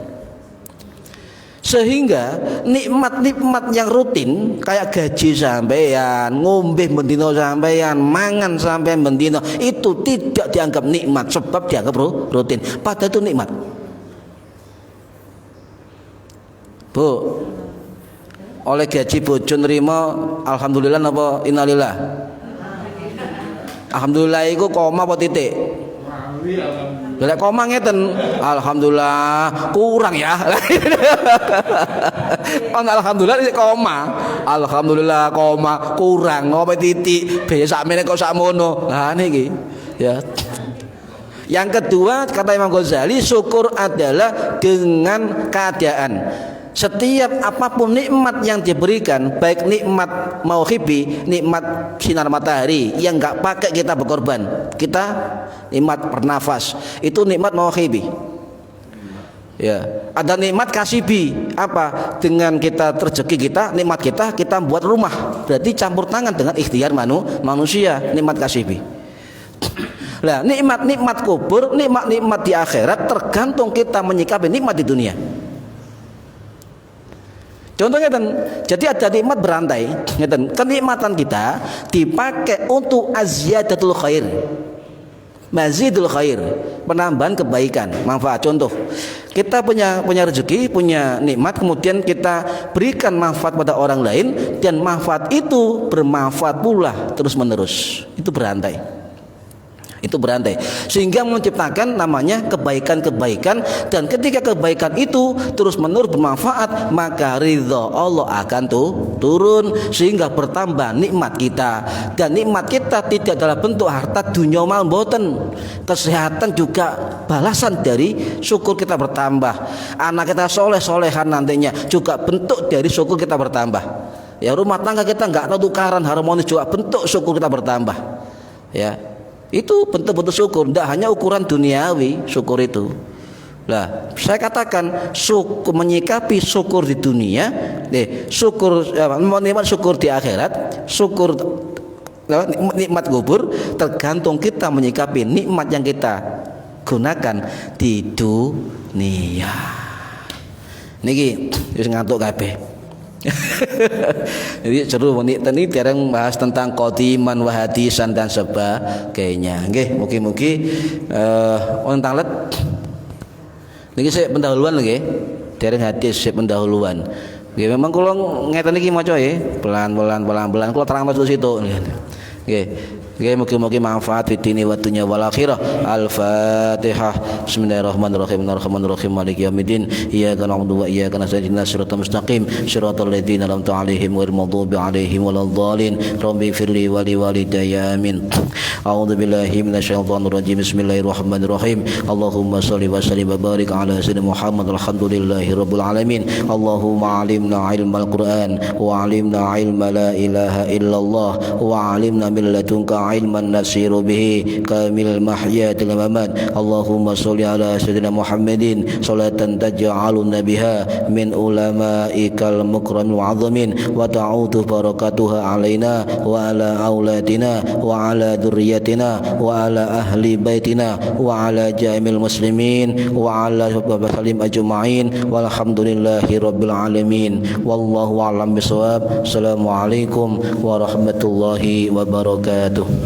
S1: Sehingga nikmat-nikmat yang rutin kayak gaji sampeyan, ngombe bendino sampeyan, mangan sampeyan bendino, itu tidak dianggap nikmat sebab dianggap rutin. Padahal itu nikmat. Bu, oleh gaji bojo nrimo alhamdulillah napa innalillah? Alhamdulillah iku koma apa titik? Lek koma ngeten, alhamdulillah kurang ya. Alhamdulillah koma. Alhamdulillah koma kurang apa titik. Biasa sakmene kok sakmono. Lah niki ya. Yang kedua kata Imam Ghazali, syukur adalah dengan keadaan. Setiap apapun nikmat yang diberikan, baik nikmat mauhibi, nikmat sinar matahari yang enggak pakai kita berkorban, kita nikmat bernafas, itu nikmat mauhibi. Ya, ada nikmat kasibi, apa? Dengan kita rezeki kita, nikmat kita buat rumah, berarti campur tangan dengan ikhtiar manusia, nikmat kasibi. Nah, nikmat kubur, nikmat di akhirat tergantung kita menyikapi nikmat di dunia. Contohnya jadi ada nikmat berantai, kenikmatan kita dipakai untuk azyadatul khair, mazidul khair, penambahan kebaikan, manfaat. Contoh, kita punya rezeki, punya nikmat, kemudian kita berikan manfaat pada orang lain, dan manfaat itu bermanfaat pula terus menerus. Itu berantai. Sehingga menciptakan namanya kebaikan-kebaikan, dan ketika kebaikan itu terus menerus bermanfaat, maka ridha Allah akan turun sehingga bertambah nikmat kita. Dan nikmat kita tidak dalam bentuk harta dunia mal mboten. Kesehatan juga balasan dari syukur kita bertambah. Anak kita soleh-solehan nantinya juga bentuk dari syukur kita bertambah. Ya, rumah tangga kita enggak tahu tukaran, harmonis juga bentuk syukur kita bertambah. Ya. Itu bentuk-bentuk syukur, tidak hanya ukuran duniawi syukur itu. Nah, saya katakan syukur, menyikapi syukur di dunia, nikmat syukur di akhirat, syukur nikmat kubur, tergantung kita menyikapi nikmat yang kita gunakan di dunia. Niki wis ngantuk kabeh. Jadi seru ini dereng bahas tentang qadiman wa hadisan dan sebagainya. Nggih, mugi-mugi wonten tanglet niki sik pendahuluan nggih. Dereng hadis sik pendahuluan. Nggih, memang kula ngeten iki maca nggih, pelan-pelan kula terang masuk situ. Nggih. Mugi-mugi manfaat fid dini wa dunya wal akhirah. Al-Fatihah. Bismillahirrahmanirrahim. Ar-Rahmanir-Rahim. Maliki yaumiddin. Iyyaka na'budu wa iyyaka nasta'in. Ihdinas siratal mustaqim. Shiratal ladzina an'amta 'alaihim ghairil maghdubi 'alaihim waladdallin. Rabbi firli wa li walidayya amin. A'udzu billahi minasyaitonir rajim. Bismillahirrahmanirrahim. Allahumma shalli wa sallim wa barik ala sayyidina Muhammad. Alhamdulillahi rabbil alamin. Allahumma 'allimna 'ilmal Qur'an wa 'allimna 'ilma la ilaha illallah wa 'allimna min ladunka 'ilman nasiru bihi kamil mahyatil mamat. Allahumma shalli ala sayyidina Muhammadin salatan taj'aluna biha min ulama'ikal mukram wa 'azamin wa ta'utu barakatuha alaina wa ala auladina wa ala dzurriyyatina wa ala ahli baitina wa ala jamil muslimin wa ala salim ajma'in walhamdulillahi rabbil alamin. Wallahu a'lam bishawab. Assalamualaikum warahmatullahi wabarakatuh.